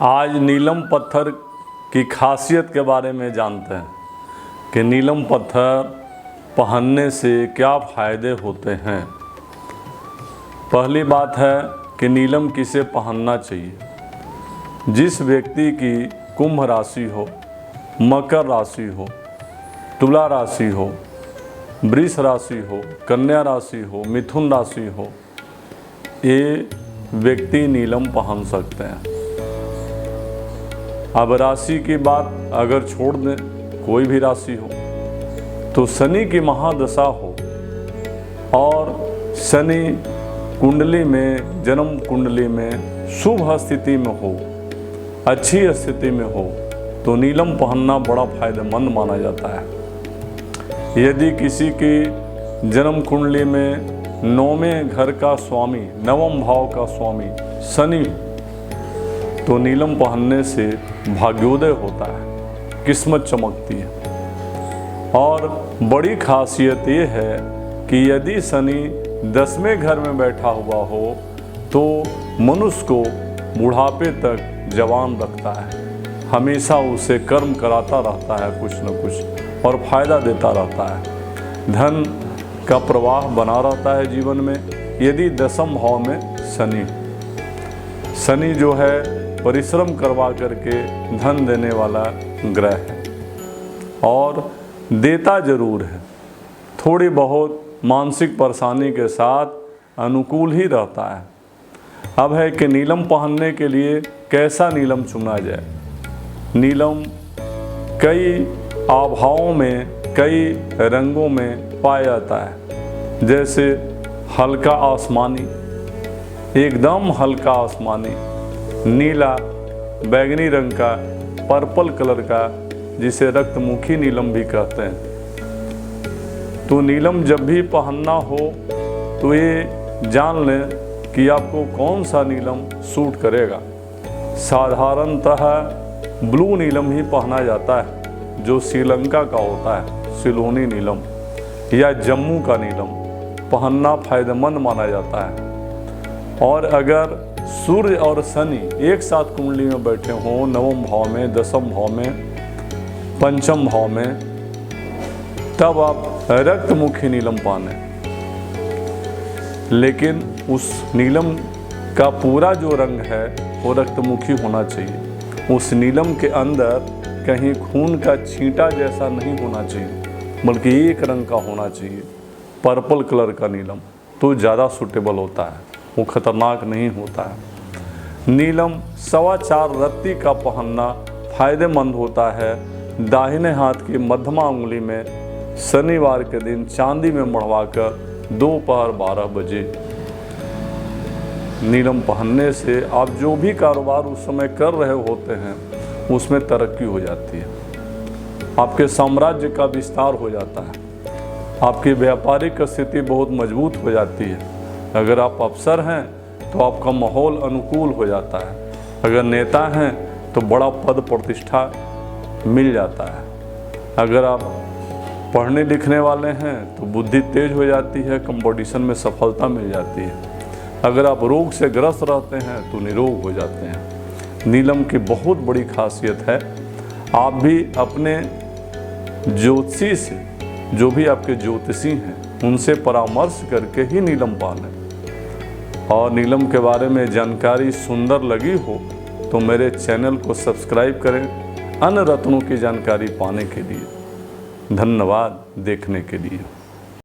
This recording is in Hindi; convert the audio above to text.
आज नीलम पत्थर की खासियत के बारे में जानते हैं कि नीलम पत्थर पहनने से क्या फ़ायदे होते हैं। पहली बात है कि नीलम किसे पहनना चाहिए। जिस व्यक्ति की कुंभ राशि हो, मकर राशि हो, तुला राशि हो, वृष राशि हो, कन्या राशि हो, मिथुन राशि हो, ये व्यक्ति नीलम पहन सकते हैं। अब राशि की बात अगर छोड़ दें, कोई भी राशि हो, तो शनि की महादशा हो और शनि कुंडली में, जन्म कुंडली में शुभ स्थिति में हो, अच्छी स्थिति में हो, तो नीलम पहनना बड़ा फायदेमंद माना जाता है। यदि किसी की जन्म कुंडली में नौवें घर का स्वामी, नवम भाव का स्वामी शनि, तो नीलम पहनने से भाग्योदय होता है, किस्मत चमकती है। और बड़ी खासियत ये है कि यदि शनि 10वें घर में बैठा हुआ हो तो मनुष्य को बुढ़ापे तक जवान रखता है, हमेशा उसे कर्म कराता रहता है कुछ न कुछ और फायदा देता रहता है। धन का प्रवाह बना रहता है जीवन में। यदि 10वें भाव में शनि जो है परिश्रम करवा करके धन देने वाला ग्रह है और देता जरूर है, थोड़ी बहुत मानसिक परेशानी के साथ अनुकूल ही रहता है। अब है कि नीलम पहनने के लिए कैसा नीलम चुना जाए। नीलम कई आभाओं में, कई रंगों में पाया जाता है, जैसे हल्का आसमानी, एकदम हल्का आसमानी, नीला, बैगनी रंग का, पर्पल कलर का, जिसे रक्तमुखी नीलम भी कहते हैं। तो नीलम जब भी पहनना हो तो ये जान लें कि आपको कौन सा नीलम सूट करेगा। साधारणतः ब्लू नीलम ही पहना जाता है, जो श्रीलंका का होता है, सिलोनी नीलम या जम्मू का नीलम पहनना फायदेमंद माना जाता है। और अगर सूर्य और शनि एक साथ कुंडली में बैठे हों, नवम भाव में, 10वें भाव में, 5वें भाव में, तब आप रक्तमुखी नीलम पहने। लेकिन उस नीलम का पूरा जो रंग है वो रक्तमुखी होना चाहिए। उस नीलम के अंदर कहीं खून का छींटा जैसा नहीं होना चाहिए, बल्कि एक रंग का होना चाहिए, पर्पल कलर का नीलम, तो ज़्यादा सूटेबल होता है, वो खतरनाक नहीं होता है। नीलम 4.25 रत्ती का पहनना फायदेमंद होता है। दाहिने हाथ की मध्यमा उंगली में शनिवार के दिन चांदी में मढ़वाकर दोपहर 12 बजे नीलम पहनने से आप जो भी कारोबार उस समय कर रहे होते हैं उसमें तरक्की हो जाती है, आपके साम्राज्य का विस्तार हो जाता है, आपकी व्यापारिक स्थिति बहुत मजबूत हो जाती है। अगर आप अफसर हैं तो आपका माहौल अनुकूल हो जाता है। अगर नेता हैं तो बड़ा पद प्रतिष्ठा मिल जाता है। अगर आप पढ़ने लिखने वाले हैं तो बुद्धि तेज हो जाती है, कंपटीशन में सफलता मिल जाती है। अगर आप रोग से ग्रस्त रहते हैं तो निरोग हो जाते हैं। नीलम की बहुत बड़ी खासियत है। आप भी अपने ज्योतिषी से, जो भी आपके ज्योतिषी हैं, उनसे परामर्श करके ही नीलम पहनें। और नीलम के बारे में जानकारी सुंदर लगी हो तो मेरे चैनल को सब्सक्राइब करें अन्य रत्नों की जानकारी पाने के लिए। धन्यवाद देखने के लिए।